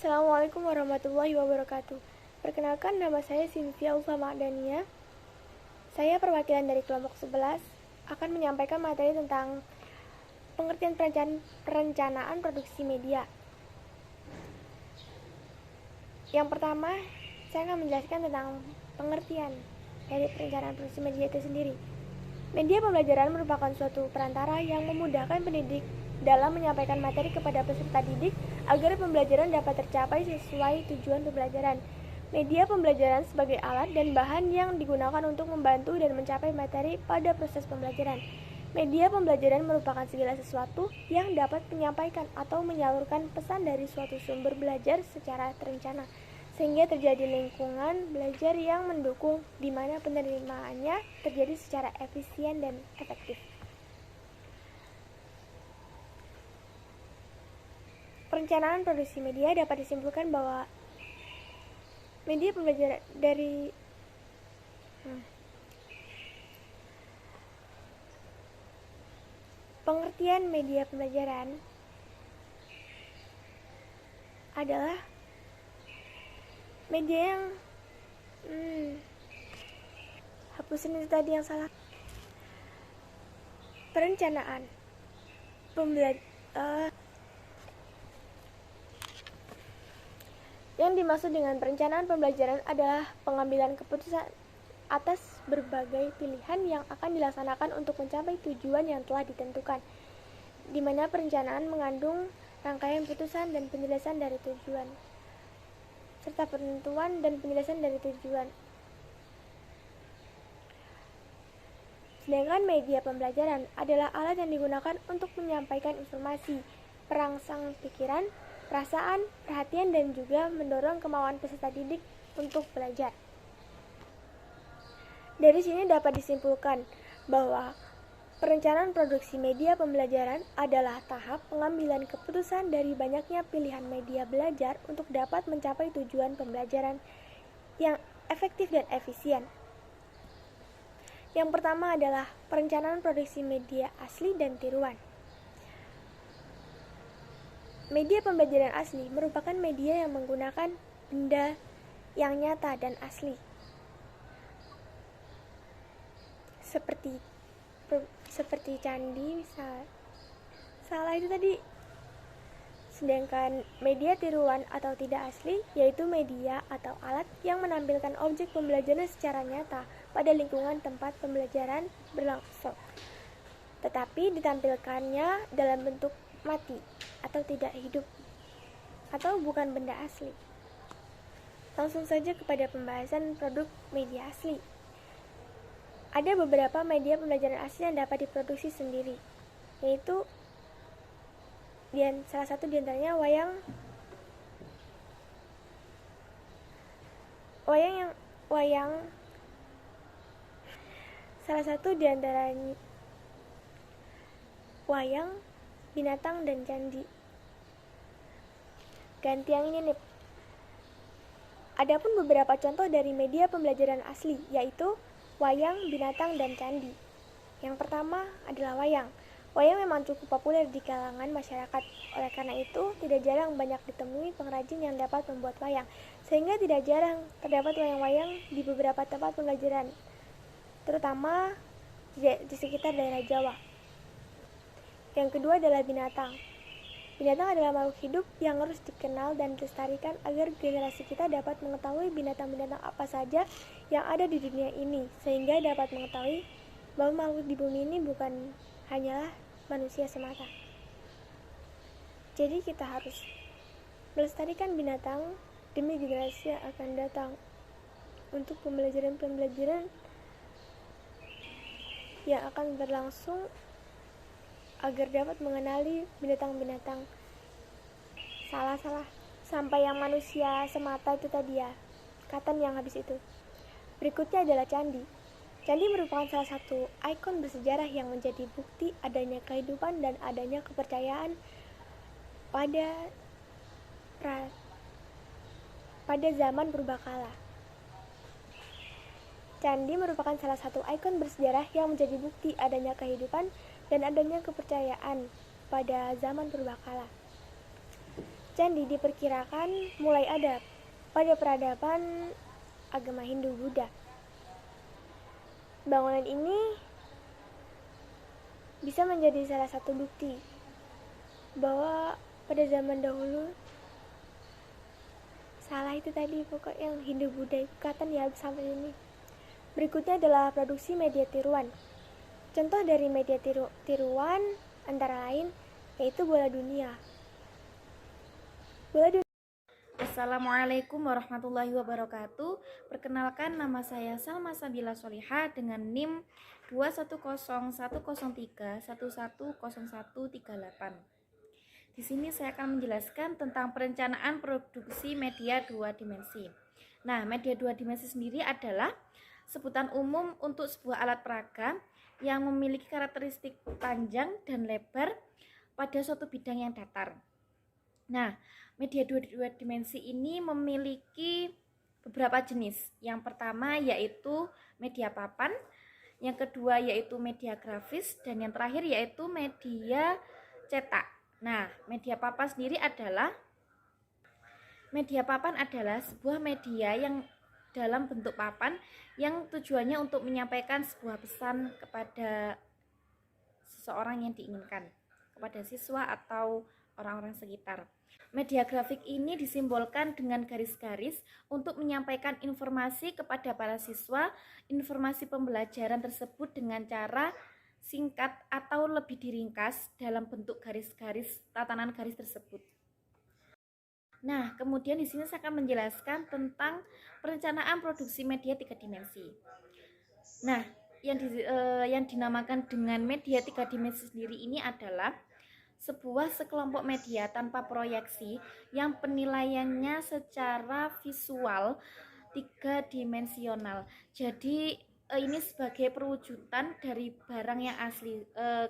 Assalamualaikum warahmatullahi wabarakatuh. Perkenalkan, nama saya Cynthia Ulfa Dania. Saya perwakilan dari kelompok 11 akan menyampaikan materi tentang pengertian perencanaan produksi media. Yang pertama, saya akan menjelaskan tentang pengertian dari perencanaan produksi media itu sendiri. Media pembelajaran merupakan suatu perantara yang memudahkan pendidik dalam menyampaikan materi kepada peserta didik agar pembelajaran dapat tercapai sesuai tujuan pembelajaran. Media pembelajaran sebagai alat dan bahan yang digunakan untuk membantu dan mencapai materi pada proses pembelajaran. Media pembelajaran merupakan segala sesuatu yang dapat menyampaikan atau menyalurkan pesan dari suatu sumber belajar secara terencana, sehingga terjadi lingkungan belajar yang mendukung, di mana penerimaannya terjadi secara efisien dan efektif. Perencanaan produksi media dapat disimpulkan bahwa media pembelajaran dari pengertian media pembelajaran adalah media yang hapusin itu tadi yang salah. Perencanaan yang dimaksud dengan perencanaan pembelajaran adalah pengambilan keputusan atas berbagai pilihan yang akan dilaksanakan untuk mencapai tujuan yang telah ditentukan, di mana perencanaan mengandung rangkaian putusan dan penjelasan dari tujuan, serta penentuan dan penjelasan dari tujuan. Sedangkan media pembelajaran adalah alat yang digunakan untuk menyampaikan informasi, merangsang pikiran, perasaan, perhatian, dan juga mendorong kemauan peserta didik untuk belajar. Dari sini dapat disimpulkan bahwa perencanaan produksi media pembelajaran adalah tahap pengambilan keputusan dari banyaknya pilihan media belajar untuk dapat mencapai tujuan pembelajaran yang efektif dan efisien. Yang pertama adalah perencanaan produksi media asli dan tiruan. Media pembelajaran asli merupakan media yang menggunakan benda yang nyata dan asli, seperti candi misal. Salah itu tadi. Sedangkan media tiruan atau tidak asli yaitu media atau alat yang menampilkan objek pembelajaran secara nyata pada lingkungan tempat pembelajaran berlangsung, tetapi ditampilkannya dalam bentuk mati atau tidak hidup atau bukan benda asli. Langsung saja kepada pembahasan produk media asli. Ada beberapa media pembelajaran asli yang dapat diproduksi sendiri, yaitu salah satu diantaranya wayang, binatang, dan candi. Ganti yang ini nih. Adapun beberapa contoh dari media pembelajaran asli, yaitu wayang, binatang, dan candi. Yang pertama adalah wayang. Wayang memang cukup populer di kalangan masyarakat. Oleh karena itu, tidak jarang banyak ditemui pengrajin yang dapat membuat wayang, sehingga tidak jarang terdapat wayang-wayang di beberapa tempat pembelajaran, terutama di sekitar daerah Jawa. Yang kedua adalah binatang. Binatang adalah makhluk hidup yang harus dikenal dan dilestarikan agar generasi kita dapat mengetahui binatang-binatang apa saja yang ada di dunia ini, sehingga dapat mengetahui bahwa makhluk di bumi ini bukan hanyalah manusia semata. Jadi kita harus melestarikan binatang demi generasi yang akan datang untuk pembelajaran yang akan berlangsung agar dapat mengenali binatang-binatang. Salah sampai yang manusia semata itu tadi ya, katan yang habis itu. Berikutnya adalah candi. Candi merupakan salah satu ikon bersejarah yang menjadi bukti adanya kehidupan dan adanya kepercayaan pada zaman purbakala. Candi merupakan salah satu ikon bersejarah yang menjadi bukti adanya kehidupan dan adanya kepercayaan pada zaman purbakala. Candi diperkirakan mulai ada pada peradaban agama Hindu-Buddha. Bangunan ini bisa menjadi salah satu bukti bahwa pada zaman dahulu, salah itu tadi, pokok yang Hindu-Buddha ikatan ya sampai ini. Berikutnya adalah produksi media tiruan. Contoh dari media tiruan antara lain yaitu bola dunia. Assalamualaikum warahmatullahi wabarakatuh. Perkenalkan, nama saya Salma Sabila Solihah dengan NIM 2101311010138. Di sini saya akan menjelaskan tentang perencanaan produksi media dua dimensi. Nah, media dua dimensi sendiri adalah sebutan umum untuk sebuah alat peraga yang memiliki karakteristik panjang dan lebar pada suatu bidang yang datar. Nah, media dua dimensi ini memiliki beberapa jenis. Yang pertama yaitu media papan, yang kedua yaitu media grafis, dan yang terakhir yaitu media cetak. Nah, media papan sendiri adalah sebuah media yang dalam bentuk papan yang tujuannya untuk menyampaikan sebuah pesan kepada seseorang yang diinginkan, kepada siswa atau orang-orang sekitar. Media grafik ini disimbolkan dengan garis-garis untuk menyampaikan informasi kepada para siswa. Informasi pembelajaran tersebut dengan cara singkat atau lebih diringkas dalam bentuk garis-garis, tatanan garis tersebut. Nah, kemudian di sini saya akan menjelaskan tentang perencanaan produksi media tiga dimensi. Nah, yang dinamakan dengan media tiga dimensi sendiri ini adalah sebuah sekelompok media tanpa proyeksi yang penilaiannya secara visual tiga dimensional. Jadi ini sebagai perwujudan dari barang yang asli,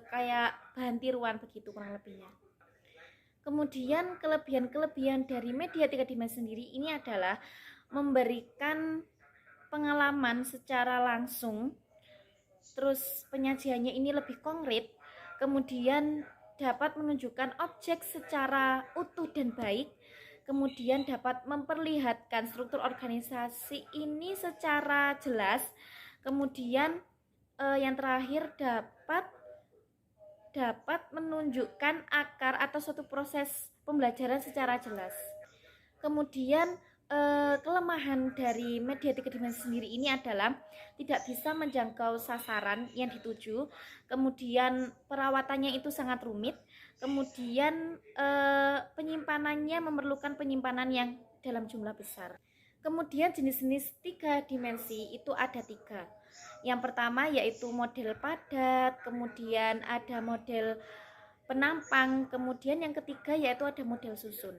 kayak bahan tiruan begitu kurang lebihnya. Kemudian kelebihan-kelebihan dari media tiga dimensi sendiri ini adalah memberikan pengalaman secara langsung, terus penyajiannya ini lebih konkret, kemudian dapat menunjukkan objek secara utuh dan baik, kemudian dapat memperlihatkan struktur organisasi ini secara jelas, kemudian yang terakhir dapat menunjukkan akar atau suatu proses pembelajaran secara jelas. Kemudian kelemahan dari media tiga dimensi sendiri ini adalah tidak bisa menjangkau sasaran yang dituju, kemudian perawatannya itu sangat rumit, kemudian penyimpanannya memerlukan penyimpanan yang dalam jumlah besar. Kemudian jenis-jenis tiga dimensi itu ada tiga. Yang pertama yaitu model padat, kemudian ada model penampang, kemudian yang ketiga yaitu ada model susun.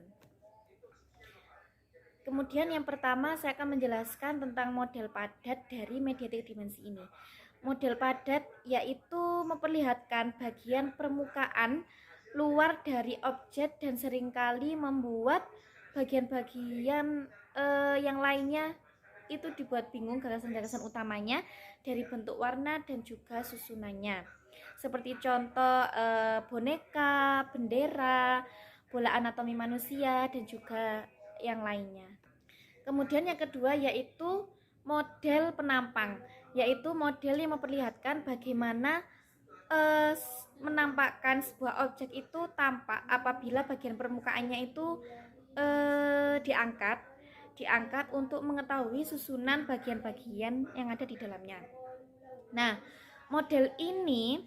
Kemudian yang pertama saya akan menjelaskan tentang model padat dari media tiga dimensi ini. Model padat yaitu memperlihatkan bagian permukaan luar dari objek dan seringkali membuat bagian-bagian yang lainnya itu dibuat bingung gagasan-gagasan utamanya dari bentuk warna dan juga susunannya. Seperti contoh boneka, bendera, bola anatomi manusia, dan juga yang lainnya. Kemudian yang kedua yaitu model penampang, yaitu model yang memperlihatkan bagaimana menampakkan sebuah objek itu tampak apabila bagian permukaannya itu diangkat untuk mengetahui susunan bagian-bagian yang ada di dalamnya. Nah, model ini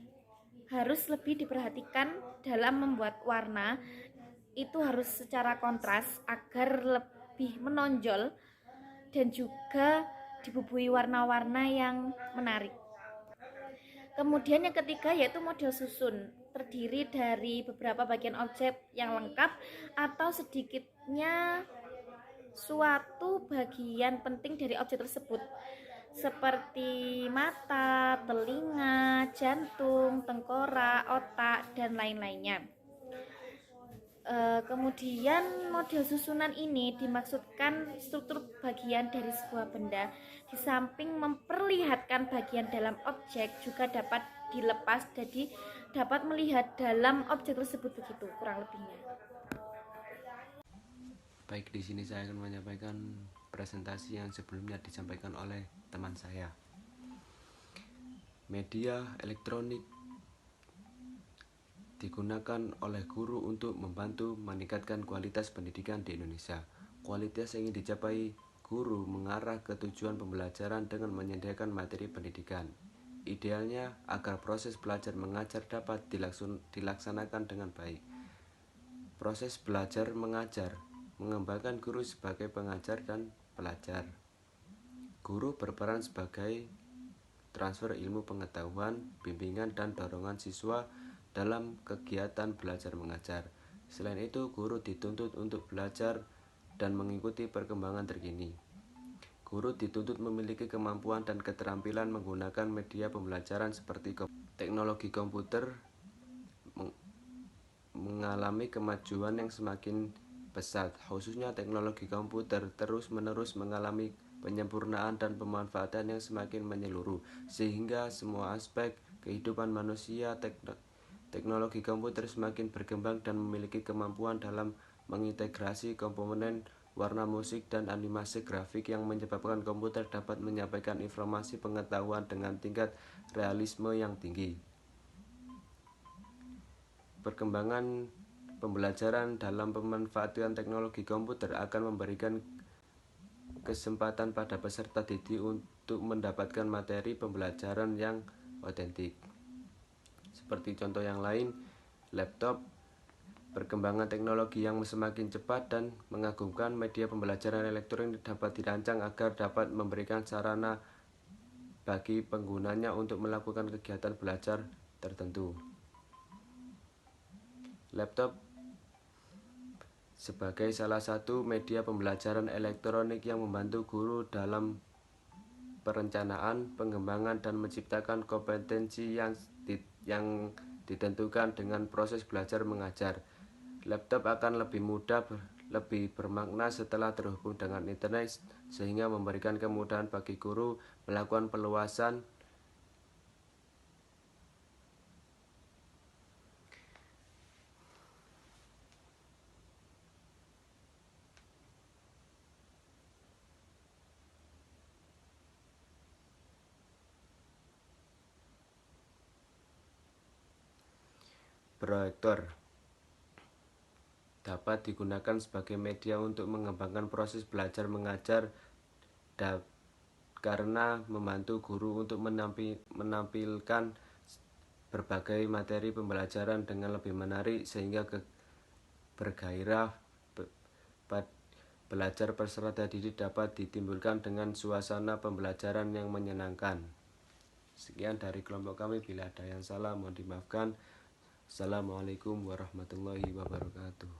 harus lebih diperhatikan dalam membuat warna, itu harus secara kontras agar lebih menonjol dan juga dibubuhi warna-warna yang menarik. Kemudian yang ketiga yaitu model susun, terdiri dari beberapa bagian objek yang lengkap atau sedikitnya suatu bagian penting dari objek tersebut, seperti mata, telinga, jantung, tengkorak, otak, dan lain-lainnya. Kemudian model susunan ini dimaksudkan struktur bagian dari sebuah benda, di samping memperlihatkan bagian dalam objek juga dapat dilepas, jadi dapat melihat dalam objek tersebut begitu kurang lebihnya. Baik, di sini saya akan menyampaikan presentasi yang sebelumnya disampaikan oleh teman saya. Media elektronik digunakan oleh guru untuk membantu meningkatkan kualitas pendidikan di Indonesia. Kualitas yang ingin dicapai guru mengarah ke tujuan pembelajaran dengan menyediakan materi pendidikan. Idealnya agar proses belajar mengajar dapat dilaksanakan dengan baik. Proses belajar mengajar mengembangkan guru sebagai pengajar dan pelajar. Guru berperan sebagai transfer ilmu pengetahuan, bimbingan, dan dorongan siswa dalam kegiatan belajar mengajar. Selain itu, guru dituntut untuk belajar dan mengikuti perkembangan terkini. Guru dituntut memiliki kemampuan dan keterampilan menggunakan media pembelajaran seperti teknologi komputer mengalami kemajuan yang semakin pesat, khususnya teknologi komputer terus-menerus mengalami penyempurnaan dan pemanfaatan yang semakin menyeluruh, sehingga semua aspek kehidupan manusia teknologi komputer semakin berkembang dan memiliki kemampuan dalam mengintegrasi komponen warna musik dan animasi grafik yang menyebabkan komputer dapat menyampaikan informasi pengetahuan dengan tingkat realisme yang tinggi. Perkembangan pembelajaran dalam pemanfaatan teknologi komputer akan memberikan kesempatan pada peserta didik untuk mendapatkan materi pembelajaran yang otentik. Seperti contoh yang lain, laptop, perkembangan teknologi yang semakin cepat dan mengagumkan, media pembelajaran elektronik dapat dirancang agar dapat memberikan sarana bagi penggunanya untuk melakukan kegiatan belajar tertentu. Laptop sebagai salah satu media pembelajaran elektronik yang membantu guru dalam perencanaan, pengembangan, dan menciptakan kompetensi yang ditentukan dengan proses belajar mengajar. Laptop akan lebih mudah, lebih bermakna setelah terhubung dengan internet, sehingga memberikan kemudahan bagi guru melakukan peluasan proyektor dapat digunakan sebagai media untuk mengembangkan proses belajar mengajar karena membantu guru untuk menampilkan berbagai materi pembelajaran dengan lebih menarik sehingga bergairah. Belajar peserta didik dapat ditimbulkan dengan suasana pembelajaran yang menyenangkan. Sekian dari kelompok kami, bila ada yang salah mohon dimaafkan. Assalamualaikum warahmatullahi wabarakatuh.